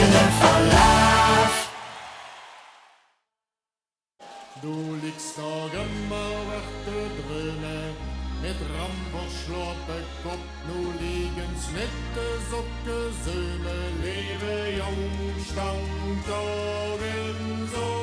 Wille for Love. Du liegst noch immer weg der drinnen, mit ramverslapen kop, nu liegens met de sokken söhne, leven jong, stank dagen zo.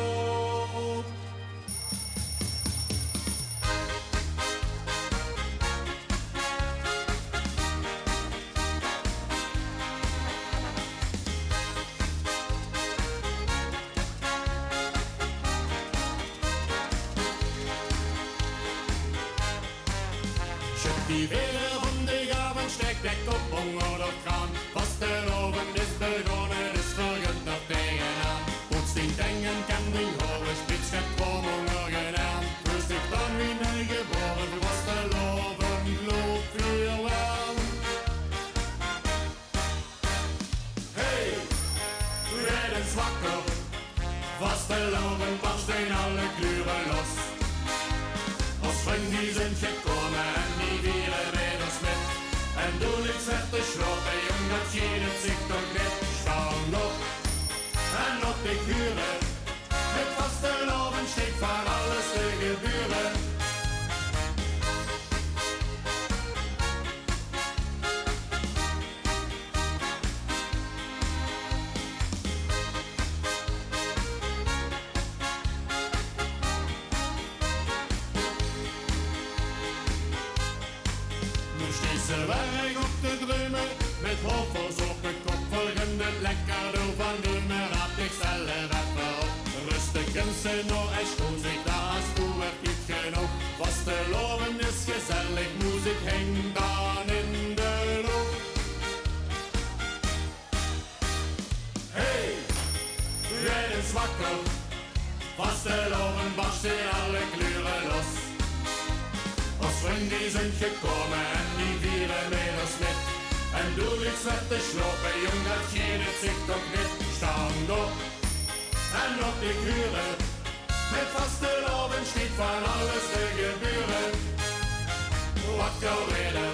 Die Wehle von de Gaben steckt der Kopf oder Kran. Was der oben ist begonnen, ist vergönnt noch tegen an. Putz den Dengen kann die hohe Spitz Formung genannt. Fühlst dich dann wie neu geboren, was der Loben Lob für Lärm. Hey, reden's wacker, was der Loben macht, stehen alle Glühwein los. Als van die zijn gekomen en die vieren met ons met. En doe ik zegt de schroppen, jong, dat het zich toch net. Staan op en op de kuren. Met vaste loven steekt van alles te gebeuren. Werk op de drummen, met hoofdvals op de kop, volgende lekker door van de raad ik zelf even op. Rustig en ze nog eens goed zich daar toe werd niet genoeg. Was te loven is gezellig, muziek hing dan in de lucht. Hey, red eens wakker, was te loven barst in alle kleuren los. Als vrienden zijn gekomen en die vieren met ons met. En doe ik zwart te slopen, jong, dat het zich toch niet. Staan op en op de kuren. Met vaste loven steekt van alles te gebeuren. Wakker weder,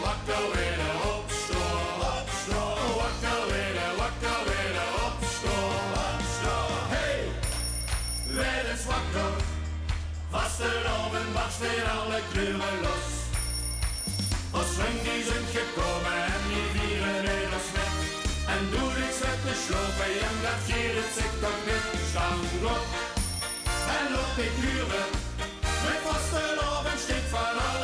opstaan, opstaan. Wakker weder, opstaan. Hey, werd eens wakker. Vaste loven barst in alle kleuren los. Als die zijn gekomen en die vieren met ons met. En doe ik zwart te slopen, jong, dat het zich toch niet. Staan op en op de kuren. Met vaste loven steekt van alles.